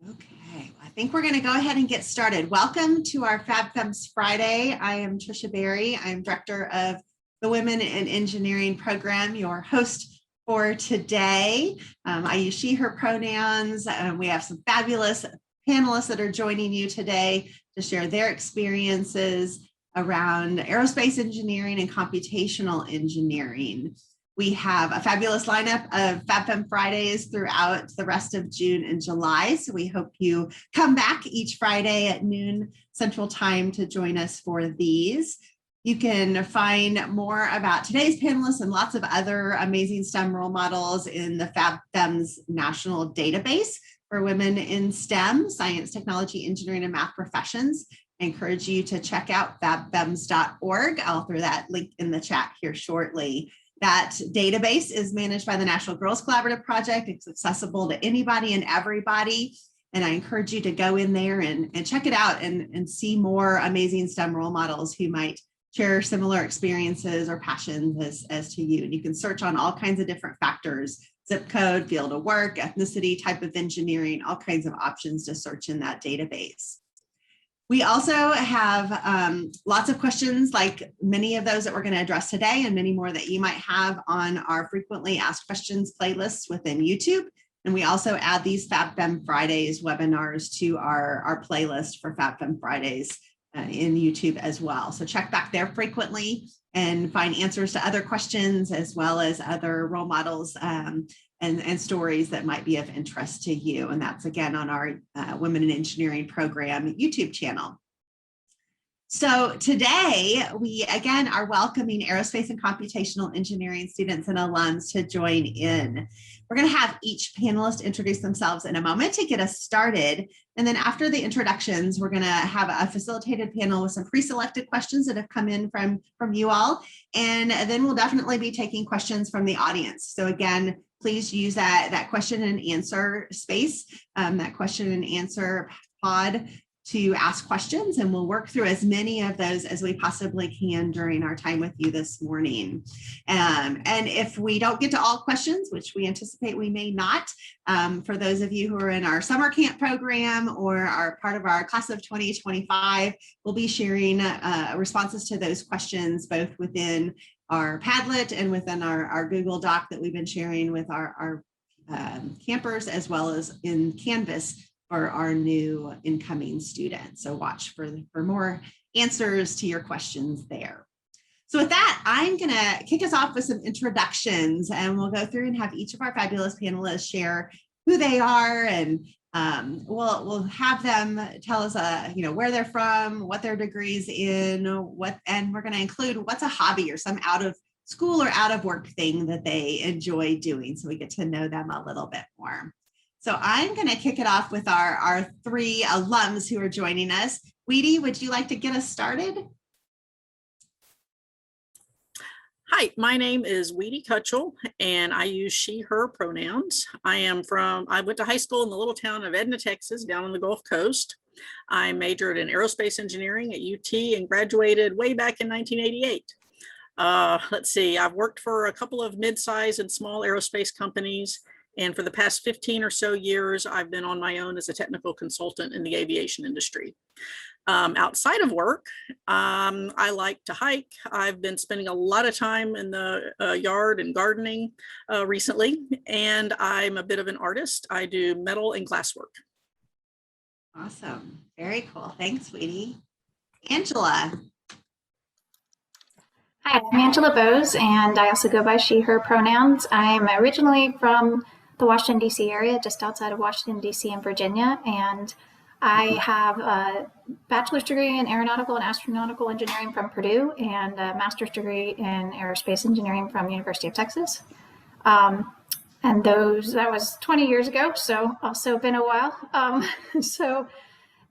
Okay, I think we're going to go ahead and get started. Welcome to our FabFems Friday. I am Tricia Berry. I'm director of the Women in Engineering program, your host for today. I use she, her pronouns. We have some fabulous panelists that are joining you today to share their experiences around aerospace engineering and computational engineering. We have a fabulous lineup of FabFems Fridays throughout the rest of June and July. So we hope you come back each Friday at noon Central Time to join us for these. You can find more about today's panelists and lots of other amazing STEM role models in the FabFems National Database for Women in STEM, Science, Technology, Engineering, and Math Professions. I encourage you to check out fabfems.org. I'll throw that link in the chat here shortly. That database is managed by the National Girls Collaborative Project. It's accessible to anybody and everybody. And I encourage you to go in there and check it out and see more amazing STEM role models who might share similar experiences or passions as to you. And you can search on all kinds of different factors: zip code, field of work, ethnicity, type of engineering, all kinds of options to search in that database. We also have lots of questions, like many of those that we're going to address today, and many more that you might have on our frequently asked questions playlists within YouTube. And we also add these FabFems Fridays webinars to our playlist for FabFems Fridays in YouTube as well. So check back there frequently and find answers to other questions, as well as other role models and stories that might be of interest to you. And that's again on our Women in Engineering program YouTube channel. So today we again are welcoming aerospace and computational engineering students and alums to join in. We're going to have each panelist introduce themselves in a moment to get us started. And then after the introductions, we're going to have a facilitated panel with some pre-selected questions that have come in from you all. And then we'll definitely be taking questions from the audience. So again, please use that question and answer space, that question and answer pod to ask questions, and we'll work through as many of those as we possibly can during our time with you this morning. And if we don't get to all questions, which we anticipate we may not, for those of you who are in our summer camp program or are part of our class of 2025, we'll be sharing responses to those questions both within our Padlet and within our Google Doc that we've been sharing with our campers, as well as in Canvas for our new incoming students. So watch for more answers to your questions there. So with that, I'm gonna kick us off with some introductions, and we'll go through and have each of our fabulous panelists share who they are, and we'll have them tell us where they're from, what their degrees in, and we're gonna include what's a hobby or some out of school or out of work thing that they enjoy doing, so we get to know them a little bit more. So I'm going to kick it off with our three alums who are joining us. Wiede, would you like to get us started? Hi, my name is Wiede Cutshall, and I use she, her pronouns. I went to high school in the little town of Edna, Texas, down on the Gulf Coast. I majored in aerospace engineering at UT and graduated way back in 1988. Let's see, I've worked for a couple of mid-size and small aerospace companies. And for the past 15 or so years, I've been on my own as a technical consultant in the aviation industry. Outside of work, I like to hike. I've been spending a lot of time in the yard and gardening recently, and I'm a bit of an artist. I do metal and glass work. Awesome. Very cool. Thanks, Wiede. Angela. Hi, I'm Angela Bose, and I also go by she, her pronouns. I'm originally from the Washington, D.C. area, just outside of Washington, D.C. and Virginia, and I have a bachelor's degree in aeronautical and astronautical engineering from Purdue and a master's degree in aerospace engineering from University of Texas. And that was 20 years ago, so also been a while. So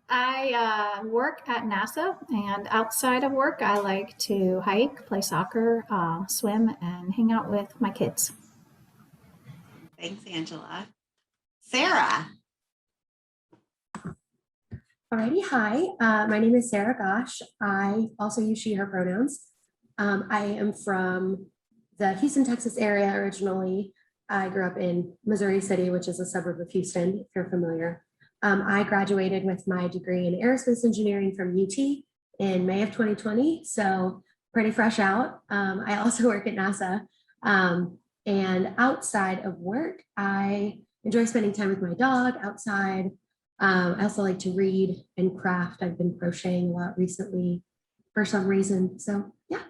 I work at NASA, and outside of work, I like to hike, play soccer, swim, and hang out with my kids. Thanks, Angela. Sarah. Alrighty, hi. My name is Sarah Gosch. I also use she, her pronouns. I am from the Houston, Texas area originally. I grew up in Missouri City, which is a suburb of Houston, if you're familiar. I graduated with my degree in aerospace engineering from UT in May of 2020, so pretty fresh out. I also work at NASA, and outside of work, I enjoy spending time with my dog outside. I also like to read and craft. I've been crocheting a lot recently for some reason, so yeah.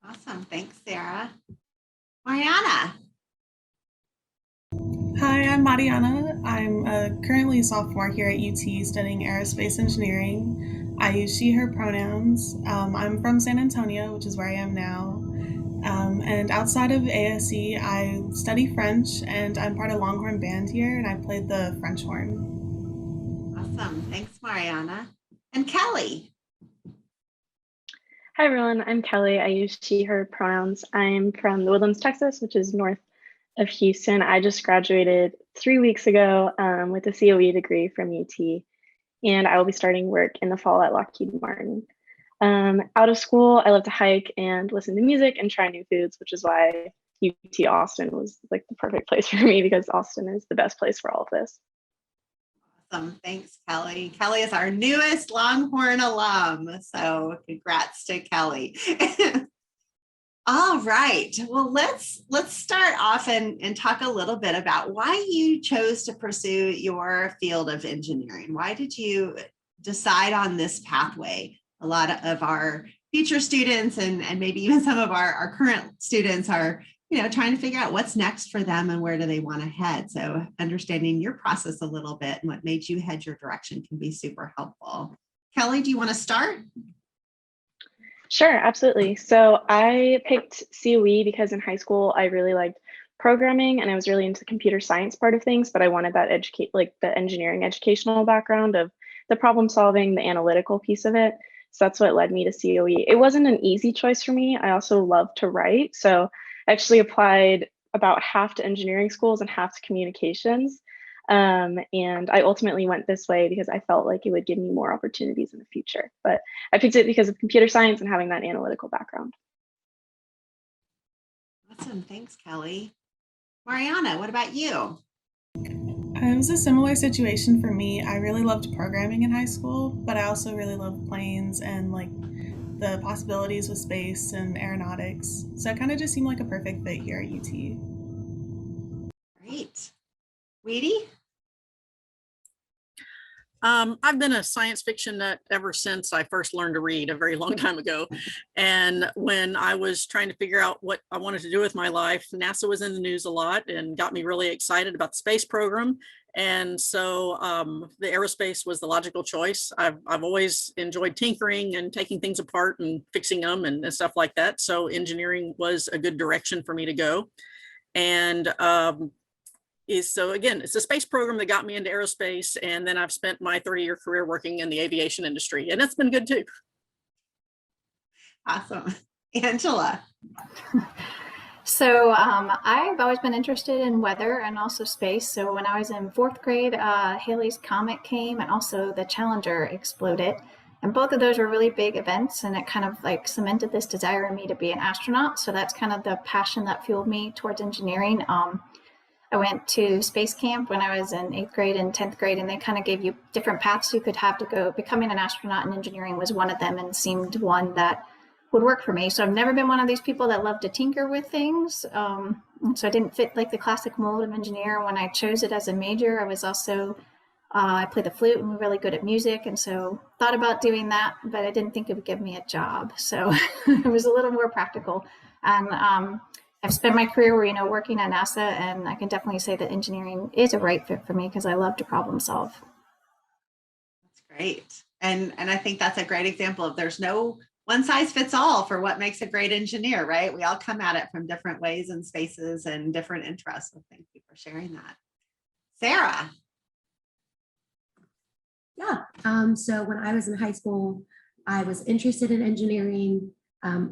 Awesome. Thanks, Sarah. Mariana. Hi, I'm Mariana. I'm currently a sophomore here at UT studying aerospace engineering. I use she, her pronouns. I'm from San Antonio, which is where I am now. And outside of ASE, I study French and I'm part of Longhorn Band here and I played the French horn. Awesome. Thanks, Mariana. And Kelly. Hi, everyone. I'm Kelly. I use she, her pronouns. I'm from the Woodlands, Texas, which is north of Houston. I just graduated 3 weeks ago with a COE degree from UT, and I will be starting work in the fall at Lockheed Martin. Out of school, I love to hike and listen to music and try new foods, which is why UT Austin was like the perfect place for me because Austin is the best place for all of this. Awesome. Thanks, Kelly. Kelly is our newest Longhorn alum. So congrats to Kelly. All right. Well, let's start off and talk a little bit about why you chose to pursue your field of engineering. Why did you decide on this pathway? A lot of our future students and maybe even some of our current students are, trying to figure out what's next for them and where do they want to head. So understanding your process a little bit and what made you head your direction can be super helpful. Kelly, do you want to start? Sure, absolutely. So I picked COE because in high school, I really liked programming and I was really into the computer science part of things, but I wanted that the engineering educational background of the problem solving, the analytical piece of it. So that's what led me to COE. It wasn't an easy choice for me. I also love to write. So I actually applied about half to engineering schools and half to communications. And I ultimately went this way because I felt like it would give me more opportunities in the future. But I picked it because of computer science and having that analytical background. Awesome. Thanks, Kelly. Mariana, what about you? It was a similar situation for me. I really loved programming in high school, but I also really loved planes and the possibilities with space and aeronautics. So it kind of just seemed like a perfect fit here at UT. Great. Wiede? I've been a science fiction nut ever since I first learned to read a very long time ago. And when I was trying to figure out what I wanted to do with my life, NASA was in the news a lot and got me really excited about the space program. And so the aerospace was the logical choice. I've always enjoyed tinkering and taking things apart and fixing them and stuff like that. So engineering was a good direction for me to go. And so again, it's a space program that got me into aerospace. And then I've spent my 30-year career working in the aviation industry, and it's been good too. Awesome. Angela. So I've always been interested in weather and also space. So when I was in 4th grade, Halley's Comet came and also the Challenger exploded. And both of those were really big events, and it kind of cemented this desire in me to be an astronaut. So that's kind of the passion that fueled me towards engineering. I went to space camp when I was in 8th grade and 10th grade, and they kind of gave you different paths you could have to go. Becoming an astronaut and engineering was one of them and seemed one that would work for me. So I've never been one of these people that love to tinker with things. And so I didn't fit the classic mold of engineer. When I chose it as a major, I was also, I played the flute and was really good at music. And so thought about doing that, but I didn't think it would give me a job. So it was a little more practical. And I've spent my career, working at NASA, and I can definitely say that engineering is a right fit for me because I love to problem solve. That's great. And I think that's a great example of there's no one size fits all for what makes a great engineer, right? We all come at it from different ways and spaces and different interests. So thank you for sharing that. Sarah. Yeah. So when I was in high school, I was interested in engineering.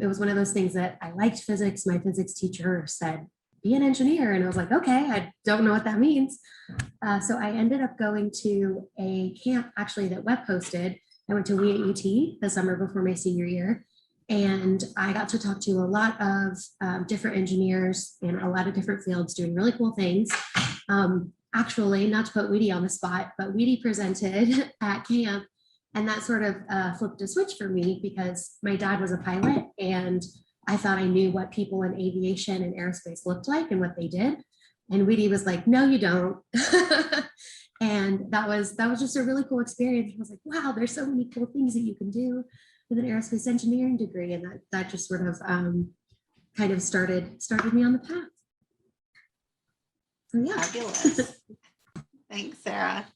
It was one of those things that I liked physics. My physics teacher said, be an engineer. And I was like, okay, I don't know what that means. So I ended up going to a camp actually that WEP hosted. I went to Wiede UT the summer before my senior year. And I got to talk to a lot of different engineers in a lot of different fields doing really cool things. actually, not to put Wiede on the spot, but Wiede presented at camp, and that sort of flipped a switch for me because my dad was a pilot, and I thought I knew what people in aviation and aerospace looked like and what they did. And Wiede was like, "No, you don't." And that was just a really cool experience. I was like, "Wow, there's so many cool things that you can do with an aerospace engineering degree," and that just sort of kind of started me on the path. So yeah. Fabulous. Thanks, Sarah.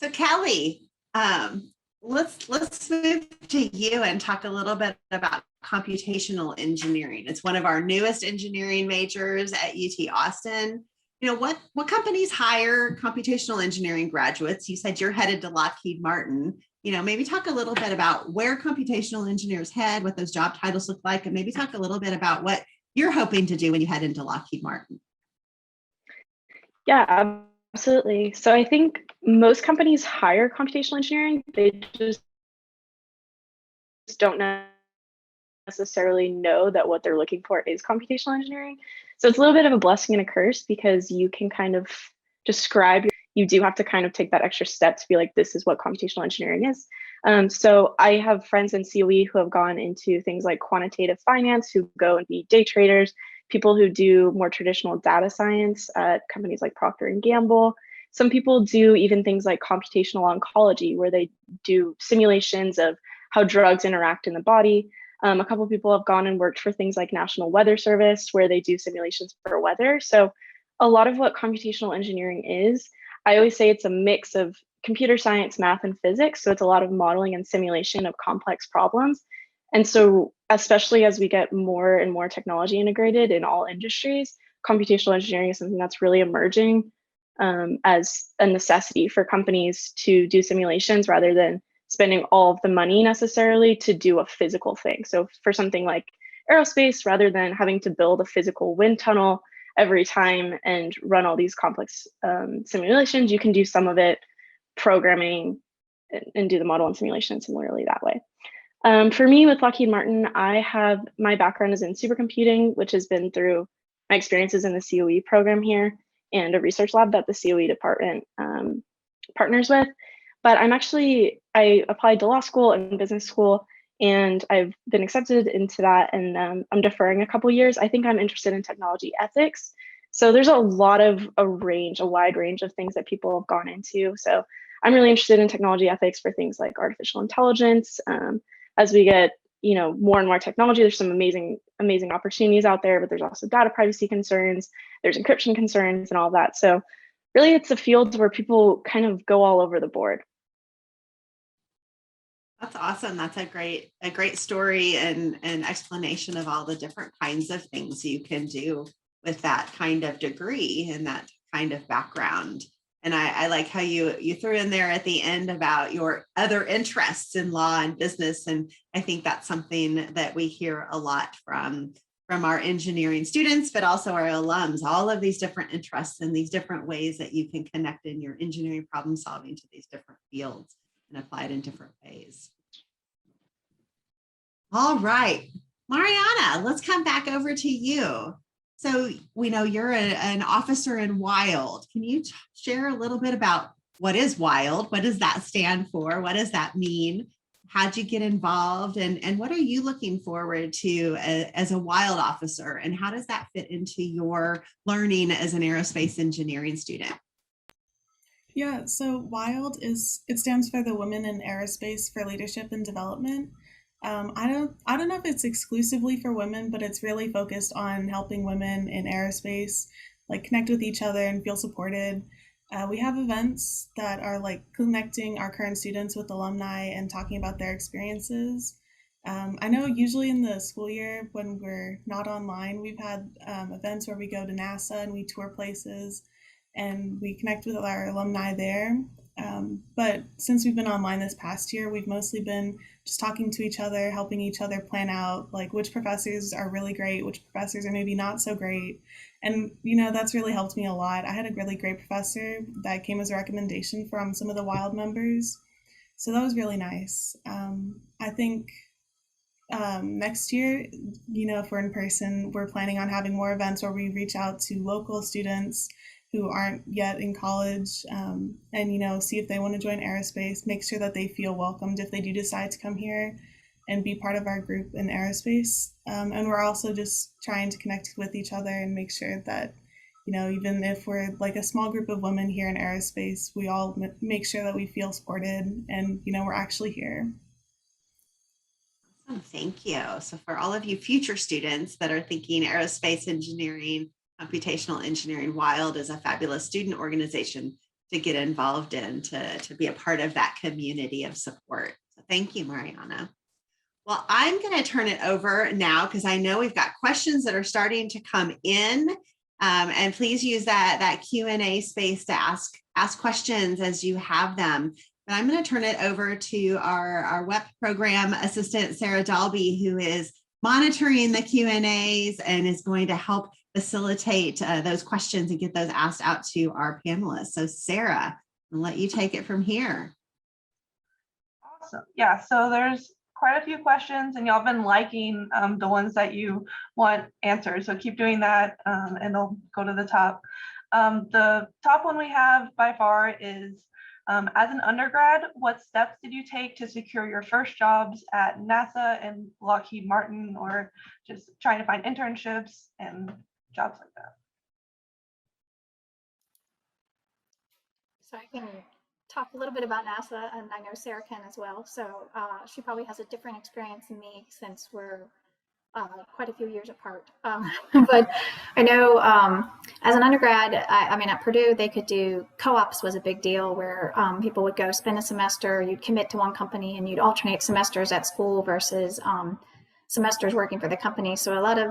So Kelly, let's move to you and talk a little bit about computational engineering. It's one of our newest engineering majors at UT Austin. You know, what companies hire computational engineering graduates? You said you're headed to Lockheed Martin. You know, maybe talk a little bit about where computational engineers head, what those job titles look like, and maybe talk a little bit about what you're hoping to do when you head into Lockheed Martin. Yeah, absolutely. So I think most companies hire computational engineering. They just don't necessarily know that what they're looking for is computational engineering. So it's a little bit of a blessing and a curse because you can kind of describe, you do have to kind of take that extra step to be like, this is what computational engineering is. So I have friends in COE who have gone into things like quantitative finance, who go and be day traders, people who do more traditional data science at companies like Procter and Gamble. Some people do even things like computational oncology, where they do simulations of how drugs interact in the body. A couple of people have gone and worked for things like National Weather Service, where they do simulations for weather. So a lot of what computational engineering is, I always say it's a mix of computer science, math, and physics. So it's a lot of modeling and simulation of complex problems. And so especially as we get more and more technology integrated in all industries, computational engineering is something that's really emerging as a necessity for companies to do simulations rather than spending all of the money necessarily to do a physical thing. So for something like aerospace, rather than having to build a physical wind tunnel every time and run all these complex simulations, you can do some of it programming and do the model and simulation similarly that way. For me with Lockheed Martin, my background is in supercomputing, which has been through my experiences in the COE program here and a research lab that the COE department partners with. But I applied to law school and business school, and I've been accepted into that, and I'm deferring a couple years. I think I'm interested in technology ethics. So there's a wide range of things that people have gone into. So I'm really interested in technology ethics for things like artificial intelligence. As we get, more and more technology, there's some amazing opportunities out there, but there's also data privacy concerns, there's encryption concerns and all that. So really it's a field where people kind of go all over the board. That's awesome. That's a great story and explanation of all the different kinds of things you can do with that kind of degree and that kind of background. And I like how you threw in there at the end about your other interests in law and business. And I think that's something that we hear a lot from our engineering students, but also our alums, all of these different interests and these different ways that you can connect in your engineering problem solving to these different fields and apply it in different ways. All right, Mariana, let's come back over to you. So we know you're an officer in WILD. Can you share a little bit about what is WILD? What does that stand for? What does that mean? How'd you get involved? And what are you looking forward to as a WILD officer? And how does that fit into your learning as an aerospace engineering student? Yeah, so WILD it stands for the Women in Aerospace for Leadership and Development. I don't know if it's exclusively for women, but it's really focused on helping women in aerospace like connect with each other and feel supported. We have events that are like connecting our current students with alumni and talking about their experiences. I know usually in the school year when we're not online, we've had events where we go to NASA and we tour places and we connect with our alumni there. But since we've been online this past year, we've mostly been just talking to each other, helping each other plan out like which professors are really great, which professors are maybe not so great. And, that's really helped me a lot. I had a really great professor that came as a recommendation from some of the WILD members. So that was really nice. I think next year, if we're in person, we're planning on having more events where we reach out to local students who aren't yet in college, and, you know, see if they want to join aerospace, make sure that they feel welcomed if they do decide to come here and be part of our group in aerospace. And we're also just trying to connect with each other and make sure that, you know, even if we're like a small group of women here in aerospace, we all make sure that we feel supported and, you know, we're actually here. Awesome, thank you. So for all of you future students that are thinking aerospace engineering, computational engineering, WILD is a fabulous student organization to get involved in, to be a part of that community of support. So thank you, Mariana. Well, I'm going to turn it over now because I know we've got questions that are starting to come in. And please use that Q&A space to ask questions as you have them. But I'm going to turn it over to our WEP program assistant, Sarah Dalby, who is monitoring the Q&As and is going to help facilitate those questions and get those asked out to our panelists. So Sarah, I'll let you take it from here. Awesome. Yeah, so there's quite a few questions and y'all been liking the ones that you want answered. So keep doing that and they'll go to the top. The top one we have by far is, as an undergrad, what steps did you take to secure your first jobs at NASA and Lockheed Martin, or just trying to find internships and jobs like that? So I can talk a little bit about NASA, and I know Sarah can as well. So she probably has a different experience than me since we're quite a few years apart. But I know as an undergrad, I mean, at Purdue, they could do co-ops was a big deal where people would go spend a semester, you'd commit to one company and you'd alternate semesters at school versus semesters working for the company. So a lot of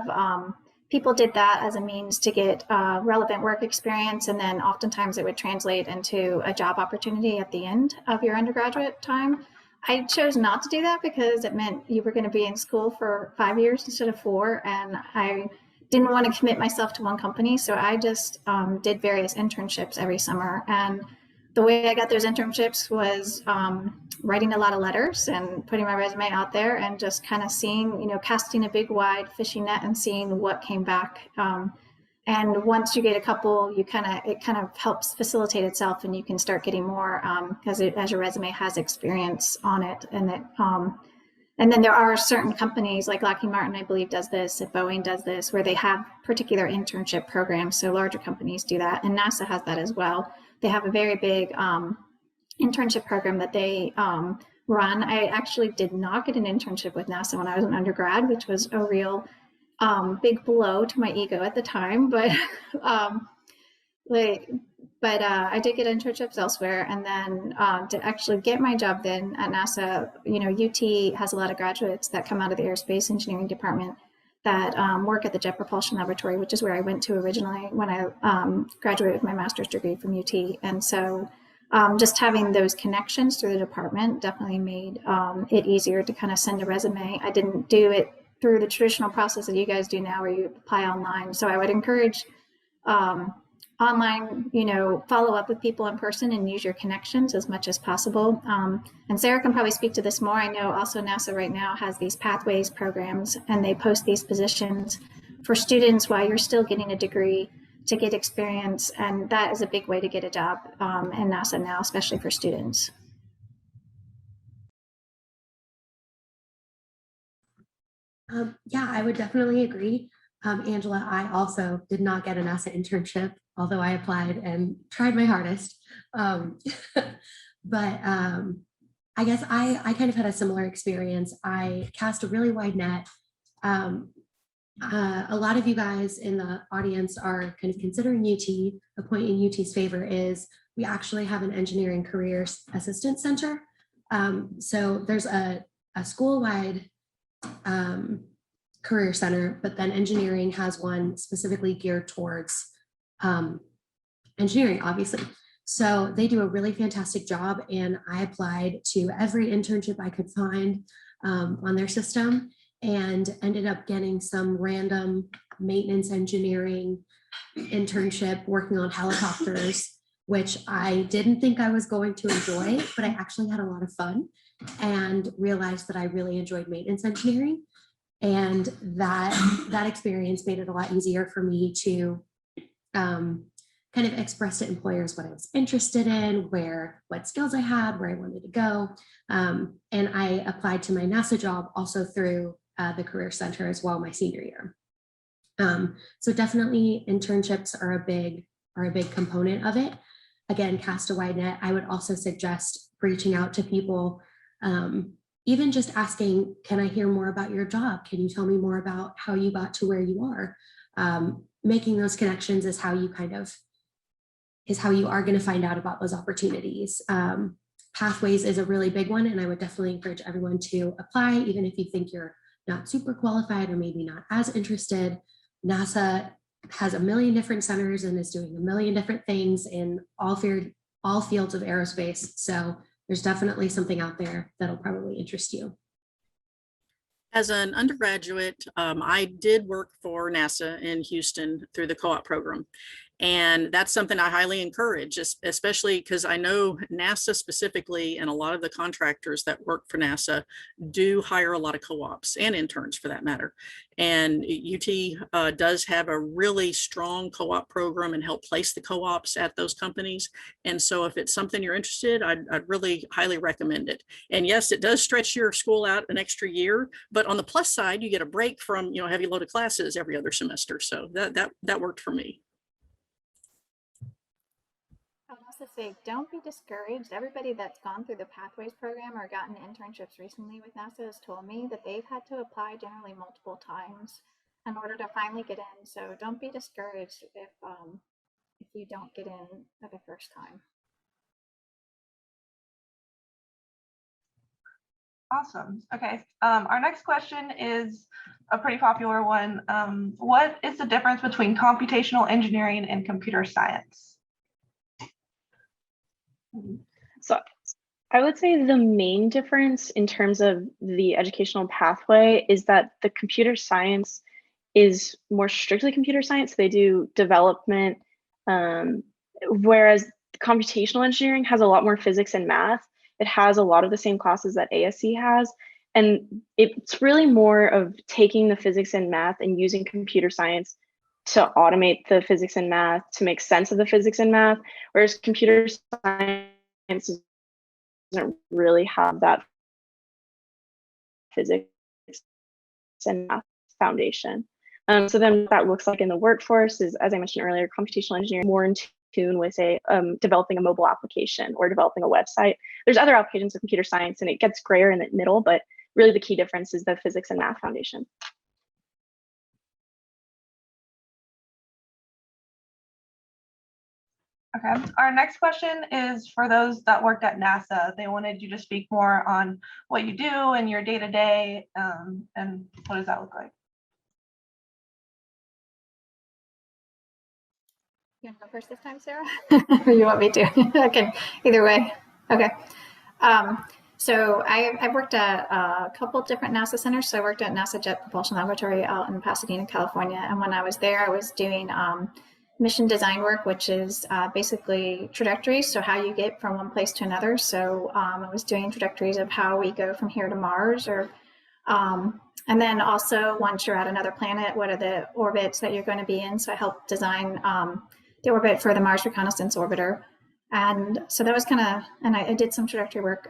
people did that as a means to get relevant work experience. And then oftentimes it would translate into a job opportunity at the end of your undergraduate time. I chose not to do that because it meant you were going to be in school for 5 years instead of 4. And I didn't want to commit myself to one company. So I just did various internships every summer. And the way I got those internships was writing a lot of letters and putting my resume out there and just kind of seeing, you know, casting a big wide fishing net and seeing what came back. And once you get a couple, it kind of helps facilitate itself, and you can start getting more as your resume has experience on it. And then there are certain companies like Lockheed Martin, I believe, does this. If Boeing does this, where they have particular internship programs. So larger companies do that, and NASA has that as well. They have a very big internship program that they run. I actually did not get an internship with NASA when I was an undergrad, which was a real big blow to my ego at the time, but I did get internships elsewhere. And then to actually get my job then at NASA, you know, UT has a lot of graduates that come out of the Aerospace Engineering Department that work at the Jet Propulsion Laboratory, which is where I went to originally when I graduated with my master's degree from UT. And so just having those connections through the department definitely made it easier to kind of send a resume. I didn't do it through the traditional process that you guys do now where you apply online. So I would encourage online, you know, follow up with people in person and use your connections as much as possible. And Sarah can probably speak to this more. I know also NASA right now has these pathways programs, and they post these positions for students while you're still getting a degree to get experience. And that is a big way to get a job in NASA now, especially for students. Yeah, I would definitely agree. Angela, I also did not get a NASA internship, although I applied and tried my hardest. But I guess I kind of had a similar experience. I cast a really wide net. A lot of you guys in the audience are kind of considering UT. A point in UT's favor is we actually have an engineering careers assistance center. So there's a school-wide career center, but then engineering has one specifically geared towards engineering, obviously. So they do a really fantastic job, and I applied to every internship I could find on their system and ended up getting some random maintenance engineering internship working on helicopters, which I didn't think I was going to enjoy, but I actually had a lot of fun and realized that I really enjoyed maintenance engineering. And that experience made it a lot easier for me to kind of expressed to employers what I was interested in, what skills I had, where I wanted to go. And I applied to my NASA job also through the Career Center as well my senior year. So definitely internships are a big component of it. Again, cast a wide net. I would also suggest reaching out to people, even just asking, can I hear more about your job? Can you tell me more about how you got to where you are? Making those connections is how you are going to find out about those opportunities. Pathways is a really big one, and I would definitely encourage everyone to apply, even if you think you're not super qualified or maybe not as interested. NASA has a million different centers and is doing a million different things in all fields of aerospace. So there's definitely something out there that'll probably interest you. As an undergraduate, I did work for NASA in Houston through the co-op program. And that's something I highly encourage, especially because I know NASA specifically and a lot of the contractors that work for NASA do hire a lot of co-ops and interns for that matter. And UT does have a really strong co-op program and help place the co-ops at those companies. And so if it's something you're interested, I'd really highly recommend it. And yes, it does stretch your school out an extra year, but on the plus side, you get a break from, heavy load of classes every other semester. So that worked for me. I would also say, don't be discouraged. Everybody that's gone through the Pathways program or gotten internships recently with NASA has told me that they've had to apply generally multiple times in order to finally get in. So don't be discouraged if you don't get in at the first time. Awesome. Okay. Our next question is a pretty popular one. What is the difference between computational engineering and computer science? So I would say the main difference in terms of the educational pathway is that the computer science is more strictly computer science. They do development, whereas computational engineering has a lot more physics and math. It has a lot of the same classes that ASE has. And it's really more of taking the physics and math and using computer science to automate the physics and math, to make sense of the physics and math, whereas computer science doesn't really have that physics and math foundation. So then what that looks like in the workforce is, as I mentioned earlier, computational engineering more in tune with, say, developing a mobile application or developing a website. There's other applications of computer science and it gets grayer in the middle, but really the key difference is the physics and math foundation. Okay, our next question is for those that worked at NASA. They wanted you to speak more on what you do and your day-to-day, and what does that look like? You want to go first this time, Sarah? Or you want me to? I can, either way. Okay. So I worked at a couple different NASA centers. So I worked at NASA Jet Propulsion Laboratory out in Pasadena, California. And when I was there, I was doing mission design work, which is basically trajectories. So how you get from one place to another. So I was doing trajectories of how we go from here to Mars, or and then also once you're at another planet, what are the orbits that you're going to be in? So I helped design the orbit for the Mars Reconnaissance Orbiter. And so that was kind of, and I did some trajectory work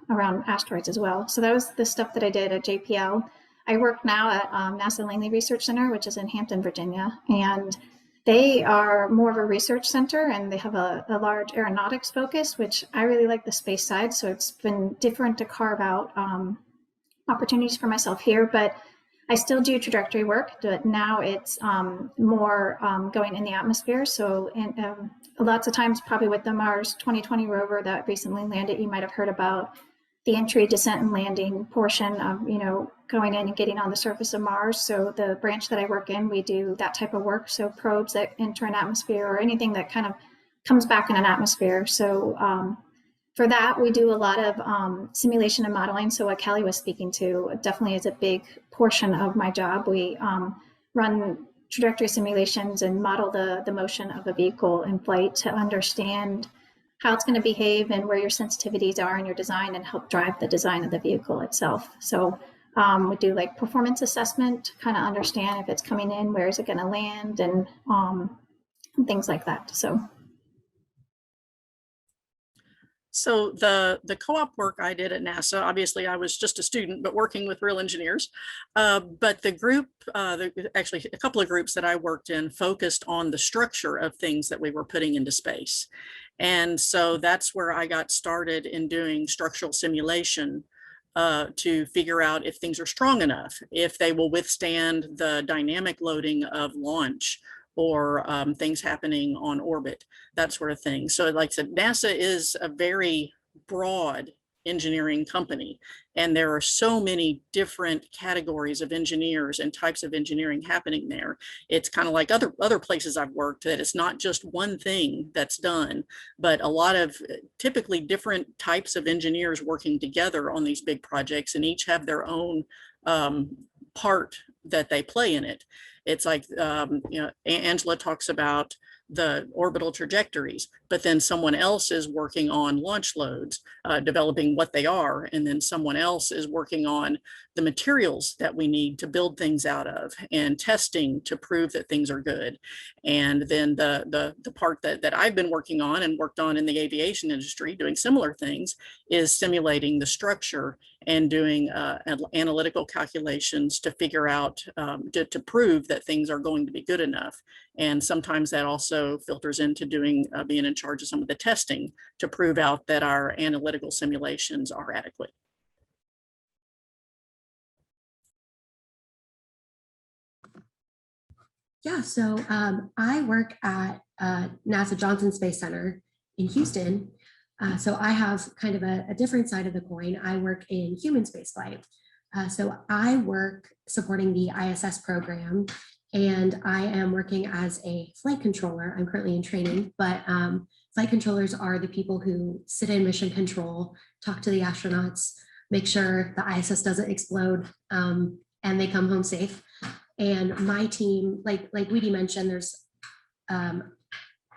around asteroids as well. So that was the stuff that I did at JPL. I work now at NASA Langley Research Center, which is in Hampton, Virginia. And they are more of a research center, and they have a large aeronautics focus, which I really like the space side. So it's been different to carve out opportunities for myself here, but I still do trajectory work, but now it's more going in the atmosphere. So lots of times, probably with the Mars 2020 rover that recently landed, you might have heard about the entry, descent, and landing portion of, going in and getting on the surface of Mars. So the branch that I work in, we do that type of work. So probes that enter an atmosphere or anything that kind of comes back in an atmosphere. So for that, we do a lot of simulation and modeling. So what Kelly was speaking to definitely is a big portion of my job. We run trajectory simulations and model the motion of a vehicle in flight to understand how it's going to behave and where your sensitivities are in your design and help drive the design of the vehicle itself. So we do like performance assessment, kind of understand if it's coming in, where is it going to land, and and things like that. So the co-op work I did at NASA, obviously I was just a student, but working with real engineers. But the group, actually a couple of groups that I worked in focused on the structure of things that we were putting into space. And so that's where I got started in doing structural simulation to figure out if things are strong enough, if they will withstand the dynamic loading of launch or things happening on orbit, that sort of thing. So like I said, NASA is a very broad engineering company, and there are so many different categories of engineers and types of engineering happening there. It's kind of like other places I've worked, that it's not just one thing that's done, but a lot of typically different types of engineers working together on these big projects, and each have their own part that they play in it. It's like, you know, Angela talks about the orbital trajectories, but then someone else is working on launch loads, developing what they are, and then someone else is working on the materials that we need to build things out of and testing to prove that things are good. And then the part that I've been working on and worked on in the aviation industry doing similar things is simulating the structure and doing analytical calculations to figure out, to prove that things are going to be good enough. And sometimes that also filters into doing, being in charge of some of the testing to prove out that our analytical simulations are adequate. Yeah, so I work at NASA Johnson Space Center in Houston. So I have kind of a different side of the coin. I work in human spaceflight. So I work supporting the ISS program, and I am working as a flight controller. I'm currently in training, but flight controllers are the people who sit in mission control, talk to the astronauts, make sure the ISS doesn't explode, and they come home safe. And my team, like Wiede mentioned, there's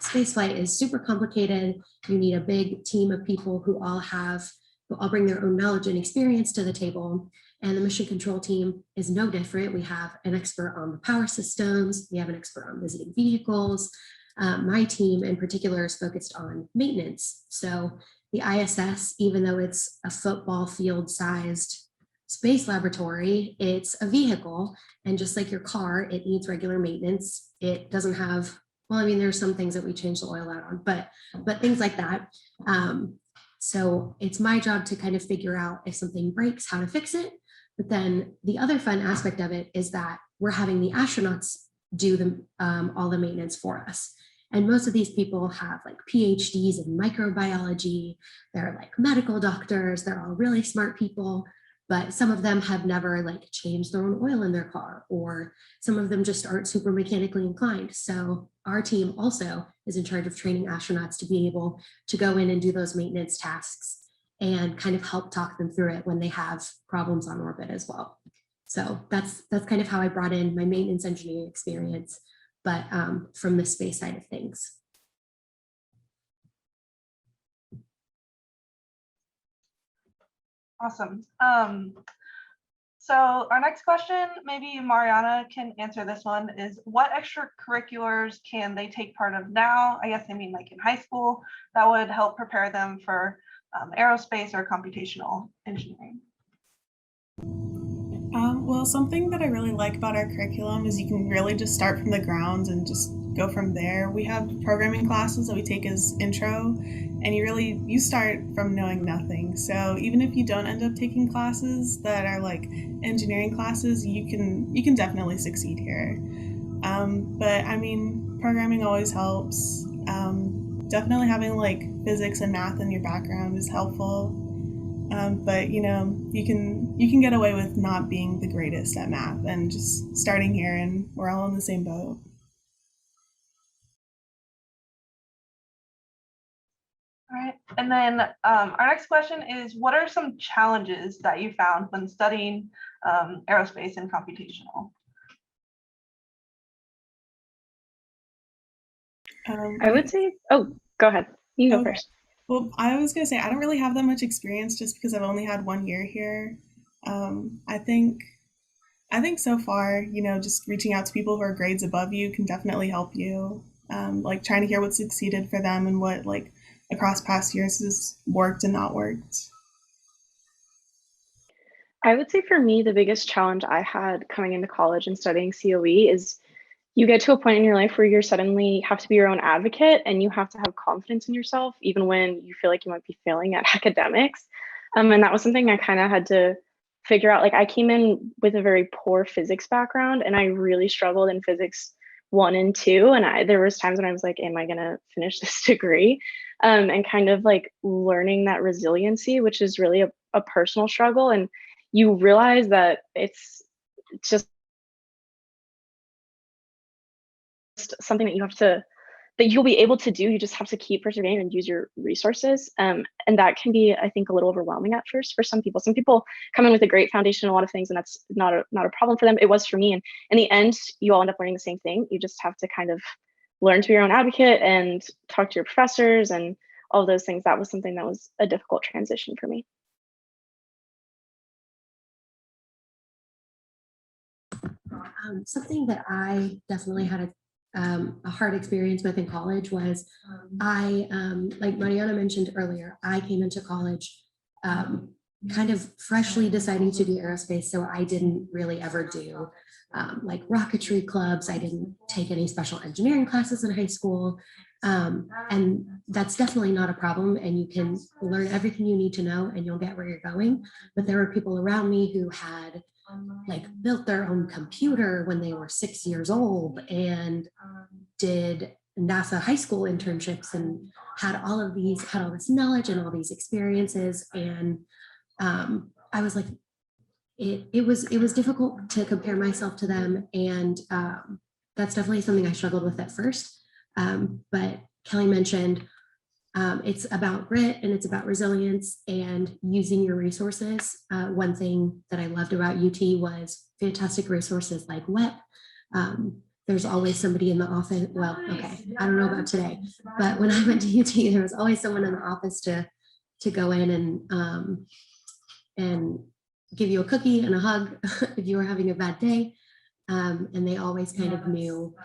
spaceflight is super complicated. You need a big team of people who all bring their own knowledge and experience to the table. And the mission control team is no different. We have an expert on the power systems. We have an expert on visiting vehicles. My team in particular is focused on maintenance. So the ISS, even though it's a football field sized space laboratory, it's a vehicle. And just like your car, it needs regular maintenance. It doesn't have, well, I mean, there's some things that we change the oil out on, but things like that. So it's my job to kind of figure out if something breaks, how to fix it. But then the other fun aspect of it is that we're having the astronauts do all the maintenance for us. And most of these people have like PhDs in microbiology. They're like medical doctors. They're all really smart people, but some of them have never like changed their own oil in their car, or some of them just aren't super mechanically inclined. So our team also is in charge of training astronauts to be able to go in and do those maintenance tasks and kind of help talk them through it when they have problems on orbit as well. So that's kind of how I brought in my maintenance engineering experience, but from the space side of things. Awesome. So our next question, maybe Mariana can answer this one, is what extracurriculars can they take part of now? I guess I mean like in high school, that would help prepare them for aerospace or computational engineering. Well, something that I really like about our curriculum is you can really just start from the grounds and just go from there. We have programming classes that we take as intro, and you start from knowing nothing. So even if you don't end up taking classes that are like engineering classes, you can definitely succeed here. But I mean, programming always helps. Definitely having like physics and math in your background is helpful. But you can get away with not being the greatest at math and just starting here, and we're all in the same boat. All right, and then our next question is, what are some challenges that you found when studying aerospace and computational? I would say, oh, go ahead. You go first. Well, I was going to say, I don't really have that much experience just because I've only had 1 year here. I think so far, just reaching out to people who are grades above you can definitely help you. like trying to hear what succeeded for them and what like across past years has worked and not worked. I would say for me, the biggest challenge I had coming into college and studying COE is you get to a point in your life where you suddenly have to be your own advocate and you have to have confidence in yourself, even when you feel like you might be failing at academics. And that was something I kind of had to figure out. Like I came in with a very poor physics background and I really struggled in physics 1 and 2. And there was times when I was like, am I gonna finish this degree? And kind of like learning that resiliency, which is really a personal struggle. And you realize that it's just something that you'll be able to do. You just have to keep persevering and use your resources. And that can be, I think, a little overwhelming at first for some people. Some people come in with a great foundation in a lot of things, and that's not a problem for them. It was for me. And in the end, you all end up learning the same thing. You just have to kind of learn to be your own advocate and talk to your professors and all those things. That was something that was a difficult transition for me. Something that I definitely had a hard experience with in college was like Mariana mentioned earlier, I came into college kind of freshly deciding to do aerospace. So I didn't really ever do like rocketry clubs. I didn't take any special engineering classes in high school. And that's definitely not a problem. And you can learn everything you need to know and you'll get where you're going. But there were people around me who had like built their own computer when they were 6 years old and did NASA high school internships and had all this knowledge and all these experiences. And I was like, it was difficult to compare myself to them. And that's definitely something I struggled with at first. But Kelly mentioned it's about grit and it's about resilience and using your resources. One thing that I loved about UT was fantastic resources like UTWEP. There's always somebody in the office. Well, okay, I don't know about today, but when I went to UT, there was always someone in the office to go in and give you a cookie and a hug if you were having a bad day. And they always kind of knew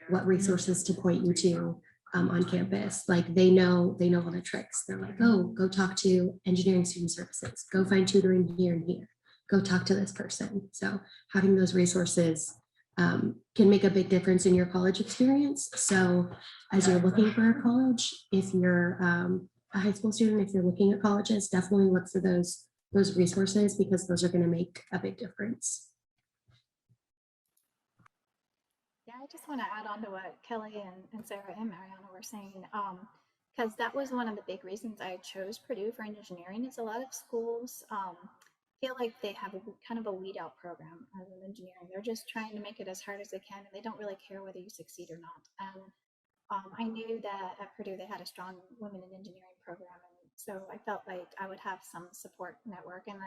what resources to point you to on campus. Like they know all the tricks. They're like, oh, go talk to engineering student services, go find tutoring here and here, go talk to this person. So having those resources can make a big difference in your college experience. So as you're looking for a college, if you're a high school student, if you're looking at colleges, definitely look for those resources because those are going to make a big difference. Yeah, I just want to add on to what Kelly and Sarah and Mariana were saying, because that was one of the big reasons I chose Purdue for engineering. Is a lot of schools feel like they have kind of a weed out program as an engineering. They're just trying to make it as hard as they can, and they don't really care whether you succeed or not. And I knew that at Purdue they had a strong women in engineering program, and so I felt like I would have some support network. And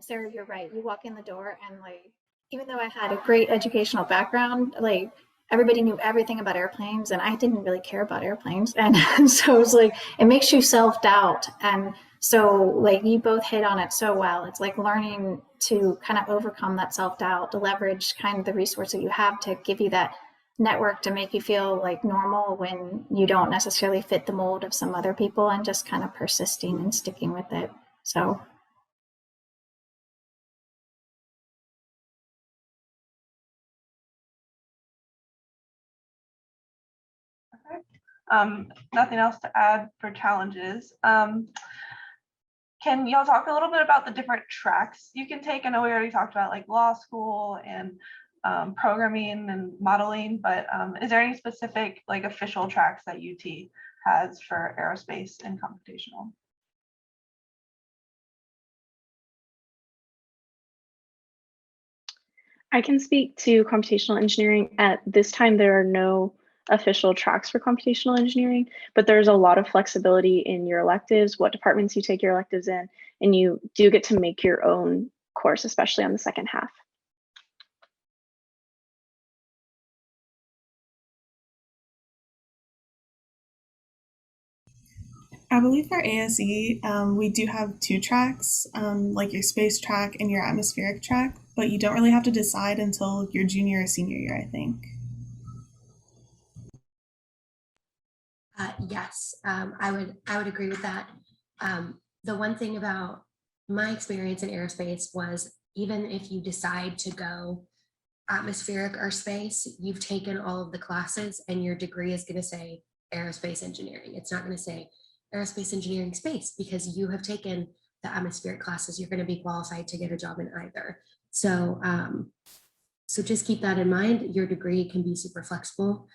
Sarah, you're right. You walk in the door, and like, even though I had a great educational background, like everybody knew everything about airplanes, and I didn't really care about airplanes, and so it's like it makes you self-doubt. And so like you both hit on it so well. It's like learning to kind of overcome that self-doubt, to leverage kind of the resource that you have to give you that network to make you feel like normal when you don't necessarily fit the mold of some other people, and just kind of persisting and sticking with it. So nothing else to add for challenges. Can y'all talk a little bit about the different tracks you can take? I know we already talked about like law school and programming and modeling, but is there any specific like official tracks that UT has for aerospace and computational? I can speak to computational engineering. At this time, there are no official tracks for computational engineering, but there's a lot of flexibility in your electives, what departments you take your electives in, and you do get to make your own course, especially on the second half. I believe for ASE, we do have 2 tracks, like your space track and your atmospheric track, but you don't really have to decide until your junior or senior year, I think. Yes, I would agree with that. The one thing about my experience in aerospace was even if you decide to go atmospheric or space, you've taken all of the classes and your degree is going to say aerospace engineering. It's not going to say aerospace engineering space because you have taken the atmospheric classes. You're going to be qualified to get a job in either. So, so just keep that in mind. Your degree can be super flexible.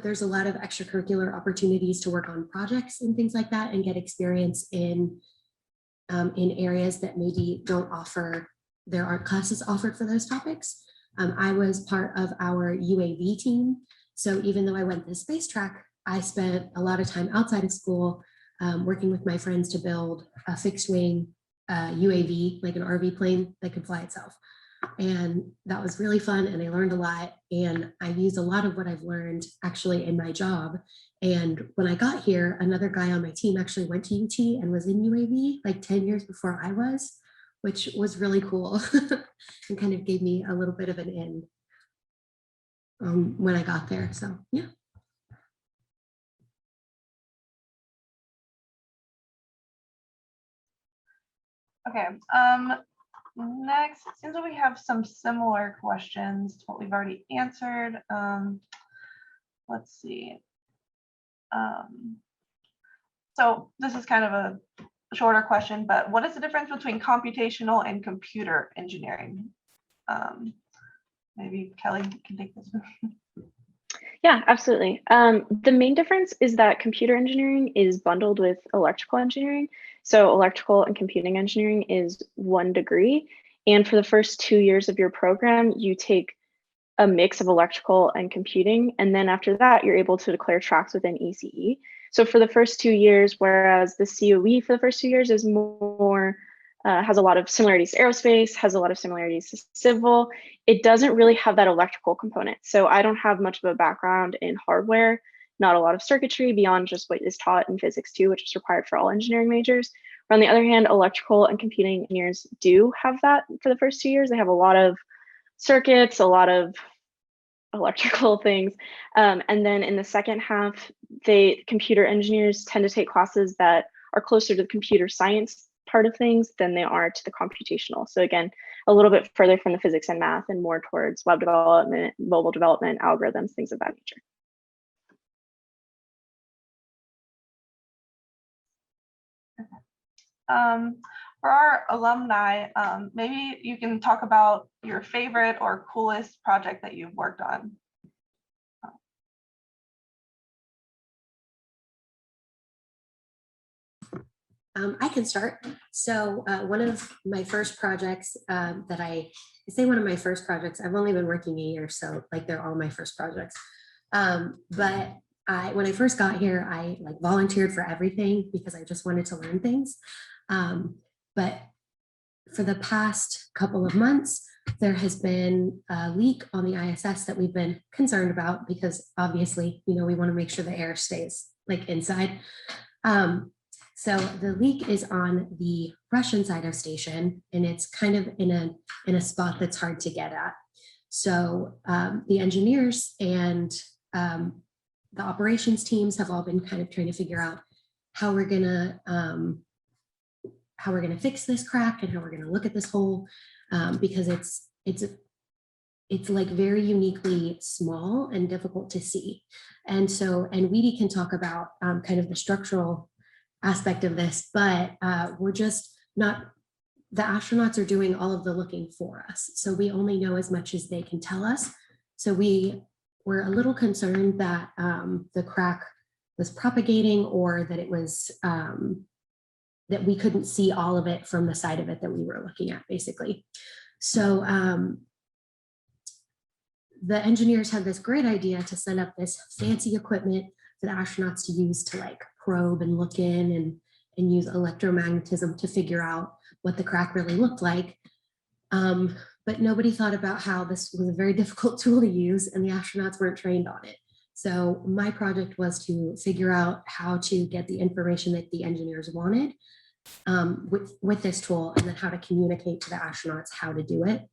There's a lot of extracurricular opportunities to work on projects and things like that and get experience in areas that maybe don't offer, there aren't classes offered for those topics. I was part of our UAV team. So even though I went the space track, I spent a lot of time outside of school working with my friends to build a fixed wing UAV, like an RV plane that could fly itself. And that was really fun and I learned a lot, and I used a lot of what I've learned actually in my job. And when I got here, another guy on my team actually went to UT and was in UAV like 10 years before I was, which was really cool and kind of gave me a little bit of an in when I got there. So yeah. Okay, next, it seems like we have some similar questions to what we've already answered. Let's see. So this is kind of a shorter question, but what is the difference between computational and computer engineering? Maybe Kelly can take this one. Yeah, absolutely. The main difference is that computer engineering is bundled with electrical engineering. So electrical and computing engineering is one degree. And for the first 2 years of your program, you take a mix of electrical and computing. And then after that, you're able to declare tracks within ACE. So for the first 2 years, whereas the COE for the first 2 years is more, has a lot of similarities to aerospace, has a lot of similarities to civil, it doesn't really have that electrical component. So I don't have much of a background in hardware, not a lot of circuitry beyond just what is taught in physics 2, which is required for all engineering majors. But on the other hand, electrical and computing engineers do have that for the first 2 years. They have a lot of circuits, a lot of electrical things. And then in the second half, computer engineers tend to take classes that are closer to the computer science part of things than they are to the computational. So again, a little bit further from the physics and math and more towards web development, mobile development, algorithms, things of that nature. For our alumni, maybe you can talk about your favorite or coolest project that you've worked on. I can start. So one of my first projects that I say one of my first projects, I've only been working a year, so like they're all my first projects. But when I first got here, I like volunteered for everything because I just wanted to learn things. But for the past couple of months, there has been a leak on the ISS that we've been concerned about because obviously, you know, we want to make sure the air stays like inside. So the leak is on the Russian side of station, and it's kind of in a spot that's hard to get at. So the engineers and the operations teams have all been kind of trying to figure out how we're gonna fix this crack and how we're gonna look at this hole because it's like very uniquely small and difficult to see. And Wiede can talk about kind of the structural aspect of this, but we're just not, the astronauts are doing all of the looking for us. So we only know as much as they can tell us. So we're a little concerned that the crack was propagating or that it was, that we couldn't see all of it from the side of it that we were looking at basically. So the engineers had this great idea to send up this fancy equipment for the astronauts to use to like probe and look in and use electromagnetism to figure out what the crack really looked like. But nobody thought about how this was a very difficult tool to use and the astronauts weren't trained on it. So my project was to figure out how to get the information that the engineers wanted with this tool and then how to communicate to the astronauts how to do it.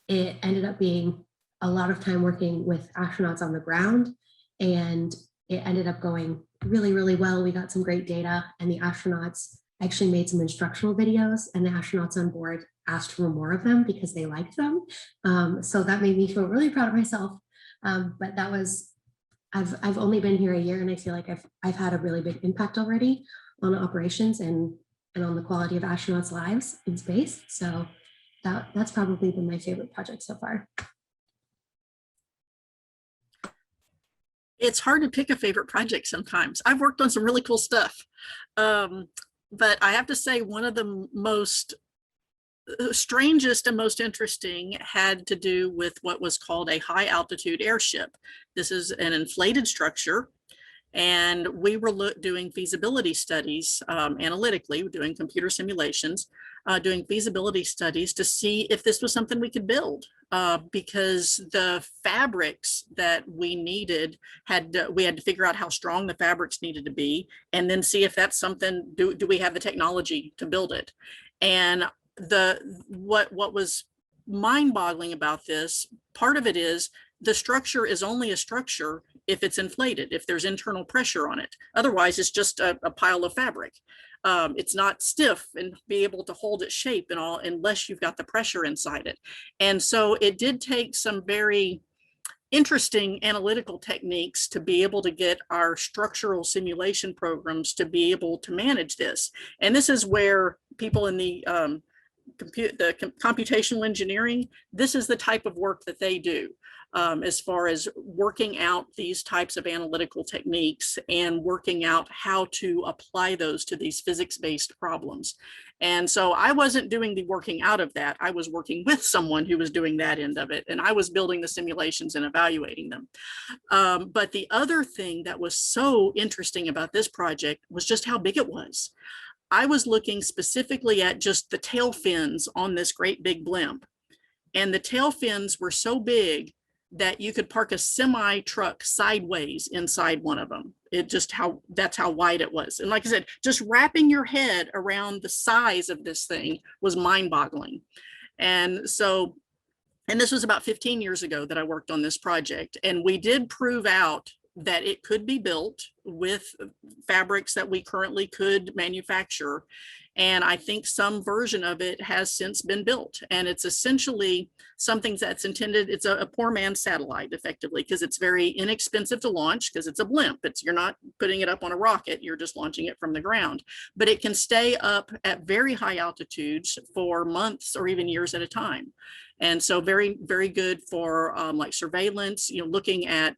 It ended up being a lot of time working with astronauts on the ground, and it ended up going really, really well. We got some great data, and the astronauts actually made some instructional videos, and the astronauts on board asked for more of them because they liked them. So that made me feel really proud of myself. But that was, I've only been here a year, and I feel like I've had a really big impact already on operations and on the quality of astronauts' lives in space. So that's probably been my favorite project so far. It's hard to pick a favorite project sometimes. I've worked on some really cool stuff. But I have to say, one of the most strangest and most interesting had to do with what was called a high altitude airship. This is an inflated structure, and we were doing feasibility studies analytically, doing computer simulations, doing feasibility studies to see if this was something we could build, because the fabrics that we needed we had to figure out how strong the fabrics needed to be, and then see if that's something, do we have the technology to build it. And what was mind-boggling about this, part of it is the structure is only a structure if it's inflated, if there's internal pressure on it. Otherwise, it's just a pile of fabric. It's not stiff and be able to hold its shape and all unless you've got the pressure inside it. And so it did take some very interesting analytical techniques to be able to get our structural simulation programs to be able to manage this. And this is where people in the computational engineering, this is the type of work that they do, as far as working out these types of analytical techniques and working out how to apply those to these physics-based problems. And so I wasn't doing the working out of that. I was working with someone who was doing that end of it, and I was building the simulations and evaluating them. But the other thing that was so interesting about this project was just how big it was. I was looking specifically at just the tail fins on this great big blimp, and the tail fins were so big that you could park a semi truck sideways inside one of them. That's how wide it was. And like I said, just wrapping your head around the size of this thing was mind-boggling. And so, and this was about 15 years ago that I worked on this project, and we did prove out that it could be built with fabrics that we currently could manufacture. And I think some version of it has since been built. And it's essentially something that's intended, it's a poor man's satellite effectively, because it's very inexpensive to launch because it's a blimp. You're not putting it up on a rocket, you're just launching it from the ground. But it can stay up at very high altitudes for months or even years at a time. And so very, very good for like surveillance, looking at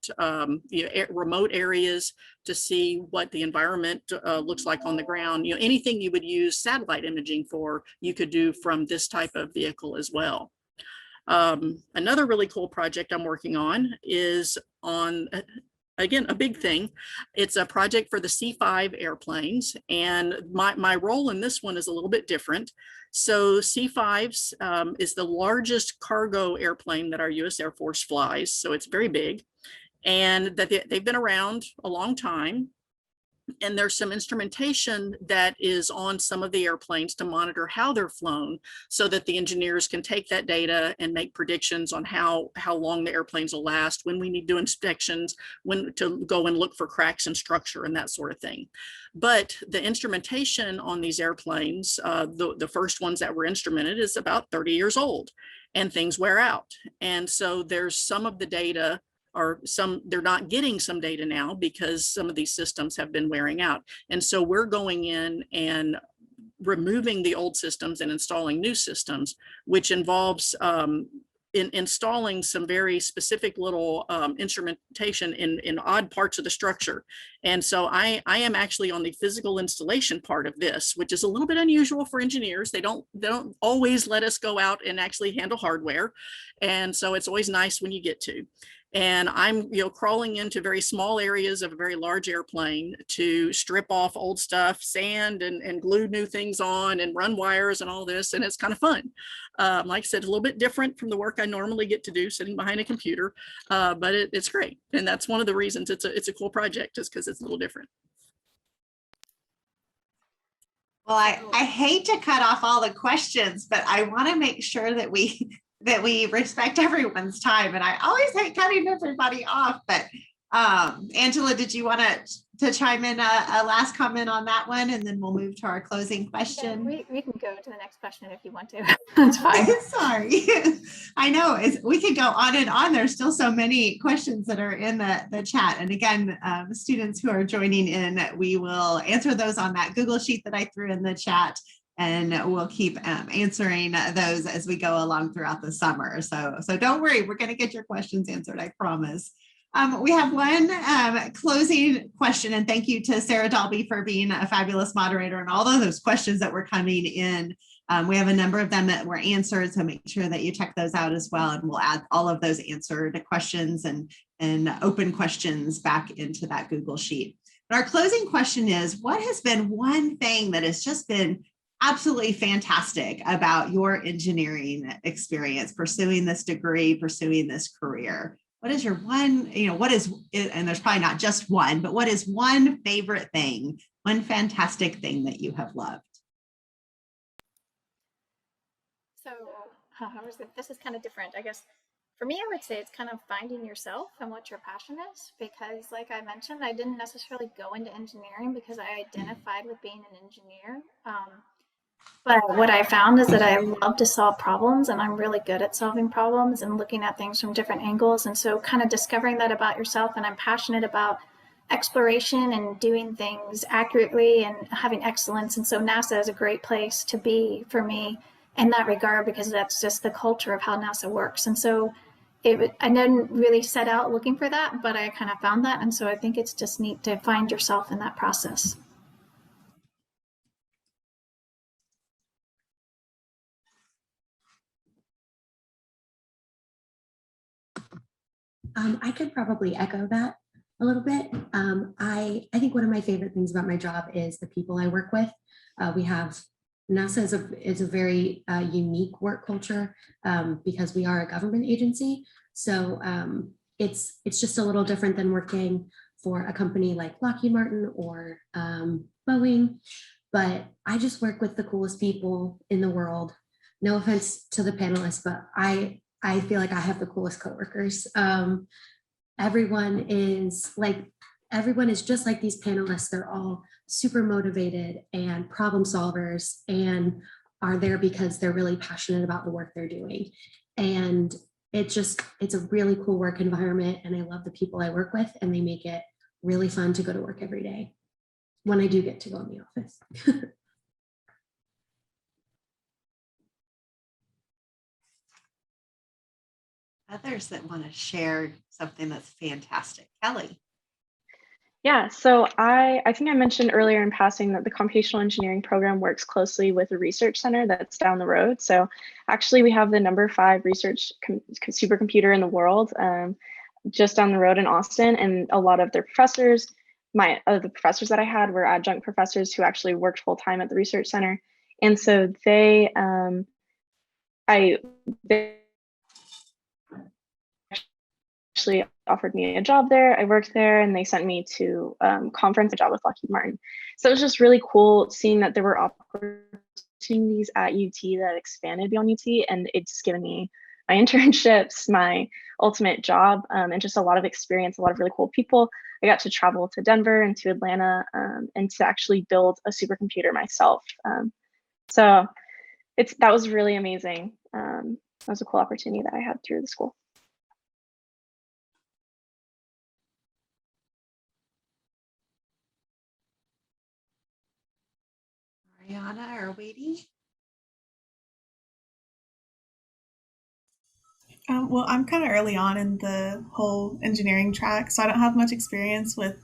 remote areas to see what the environment looks like on the ground. Anything you would use satellite imaging for, you could do from this type of vehicle as well. Another really cool project I'm working on is on, again, a big thing. It's a project for the C5 airplanes, and my role in this one is a little bit different. So C5s is the largest cargo airplane that our U.S. Air Force flies, so it's very big, and that they've been around a long time. And there's some instrumentation that is on some of the airplanes to monitor how they're flown, so that the engineers can take that data and make predictions on how long the airplanes will last, when we need to do inspections, when to go and look for cracks in structure and that sort of thing. But the instrumentation on these airplanes, the first ones that were instrumented, is about 30 years old, and things wear out. And so there's some of the data, or they're not getting some data now because some of these systems have been wearing out. And so we're going in and removing the old systems and installing new systems, which involves installing some very specific little instrumentation in odd parts of the structure. And so I am actually on the physical installation part of this, which is a little bit unusual for engineers. They don't always let us go out and actually handle hardware. And so it's always nice when you get to. And I'm crawling into very small areas of a very large airplane to strip off old stuff, sand, and glue new things on, and run wires and all this. And it's kind of fun. Like I said, a little bit different from the work I normally get to do sitting behind a computer, but it's great. And that's one of the reasons it's a cool project, is because it's a little different. Well, I hate to cut off all the questions, but I want to make sure that we that we respect everyone's time. And I always hate cutting everybody off, but Angela, did you want to chime in a last comment on that one? And then we'll move to our closing question. Yeah, we can go to the next question if you want to. That's fine. Sorry. I know we could go on and on. There's still so many questions that are in the chat. And again, students who are joining in, we will answer those on that Google sheet that I threw in the chat. And we'll keep answering those as we go along throughout the summer. So don't worry, we're going to get your questions answered, I promise. We have one closing question, and thank you to Sarah Dalby for being a fabulous moderator and all of those questions that were coming in. We have a number of them that were answered, so make sure that you check those out as well, and we'll add all of those answered questions and open questions back into that Google sheet. But our closing question is, what has been one thing that has just been absolutely fantastic about your engineering experience, pursuing this degree, pursuing this career? What is your one, what is, and there's probably not just one, but what is one favorite thing, one fantastic thing that you have loved? So this is kind of different. I guess for me, I would say it's kind of finding yourself and what your passion is, because like I mentioned, I didn't necessarily go into engineering because I identified with being an engineer. But what I found is that I love to solve problems, and I'm really good at solving problems and looking at things from different angles. And so kind of discovering that about yourself, and I'm passionate about exploration and doing things accurately and having excellence. And so NASA is a great place to be for me in that regard, because that's just the culture of how NASA works. And so I didn't really set out looking for that, but I kind of found that. And so I think it's just neat to find yourself in that process. I could probably echo that a little bit. I think one of my favorite things about my job is the people I work with. We have NASA is a very unique work culture because we are a government agency. So it's just a little different than working for a company like Lockheed Martin or Boeing. But I just work with the coolest people in the world. No offense to the panelists, but I feel like I have the coolest coworkers. Everyone is just like these panelists. They're all super motivated and problem solvers and are there because they're really passionate about the work they're doing. And it's a really cool work environment, and I love the people I work with, and they make it really fun to go to work every day when I do get to go in the office. Others that want to share something that's fantastic. Kelly. Yeah, so I think I mentioned earlier in passing that the computational engineering program works closely with a research center that's down the road. So actually we have the #5 research supercomputer in the world just down the road in Austin, and a lot of their professors, the professors that I had were adjunct professors who actually worked full time at the research center. And so they actually offered me a job there. I worked there, and they sent me to conference, a job with Lockheed Martin. So it was just really cool seeing that there were opportunities at UT that expanded beyond UT, and it's given me my internships, my ultimate job, and just a lot of experience, a lot of really cool people. I got to travel to Denver and to Atlanta and to actually build a supercomputer myself. So that was really amazing. That was a cool opportunity that I had through the school. Mariana or Wiede? Well, I'm kind of early on in the whole engineering track, so I don't have much experience with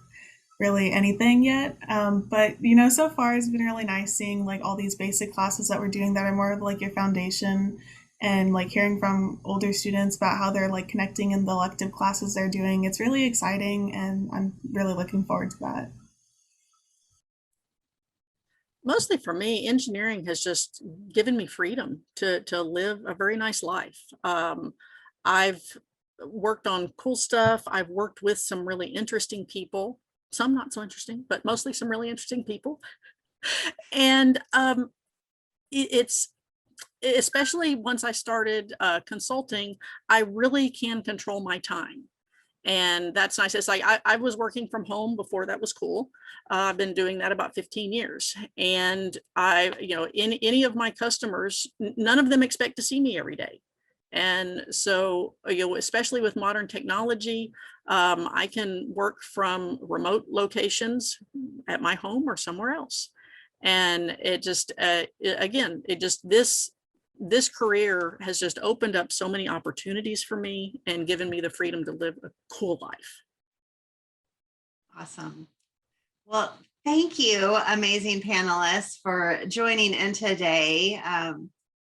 really anything yet. But so far it's been really nice seeing like all these basic classes that we're doing that are more of like your foundation, and like hearing from older students about how they're like connecting in the elective classes they're doing. It's really exciting, and I'm really looking forward to that. Mostly for me, engineering has just given me freedom to live a very nice life. I've worked on cool stuff. I've worked with some really interesting people, some not so interesting, but mostly some really interesting people. And it's especially once I started consulting, I really can control my time. And that's nice. It's like I was working from home before that was cool. I've been doing that about 15 years. And in any of my customers, none of them expect to see me every day. And so, especially with modern technology, I can work from remote locations at my home or somewhere else. And it just, this career has just opened up so many opportunities for me and given me the freedom to live a cool life. Awesome. Well, thank you, amazing panelists, for joining in today.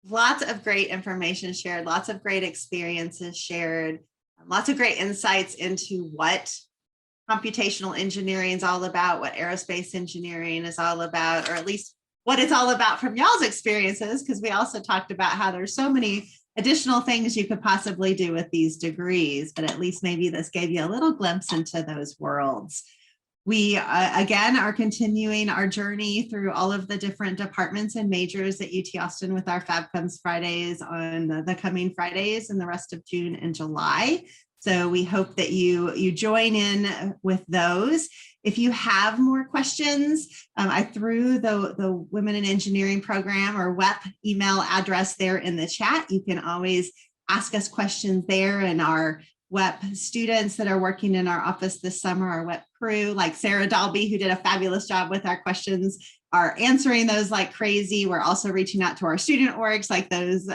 Lots of great information shared, lots of great experiences shared, lots of great insights into what computational engineering is all about, what aerospace engineering is all about, or at least what it's all about from y'all's experiences, because we also talked about how there's so many additional things you could possibly do with these degrees, but at least maybe this gave you a little glimpse into those worlds. We, again, are continuing our journey through all of the different departments and majors at UT Austin with our FabFems Fridays on the coming Fridays and the rest of June and July. So we hope that you join in with those. If you have more questions, I threw the Women in Engineering program or UTWEP email address there in the chat. You can always ask us questions there, and our UTWEP students that are working in our office this summer, our UTWEP crew, like Sarah Dalby, who did a fabulous job with our questions, are answering those like crazy. We're also reaching out to our student orgs like those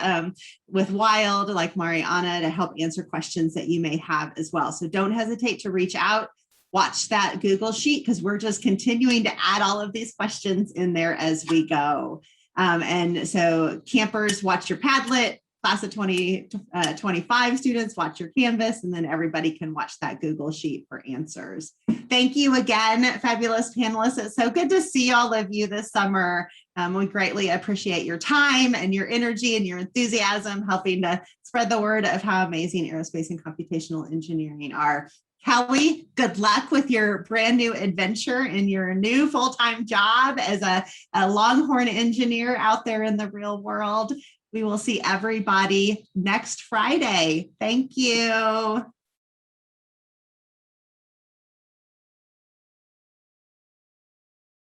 with Wild, like Mariana, to help answer questions that you may have as well. So don't hesitate to reach out. Watch that Google sheet, because we're just continuing to add all of these questions in there as we go. And so campers, watch your Padlet. Class of 2025 students, watch your Canvas, and then everybody can watch that Google sheet for answers. Thank you again, fabulous panelists. It's so good to see all of you this summer. We greatly appreciate your time and your energy and your enthusiasm helping to spread the word of how amazing aerospace and computational engineering are. Kelly, good luck with your brand new adventure and your new full-time job as a Longhorn engineer out there in the real world. We will see everybody next Friday. Thank you.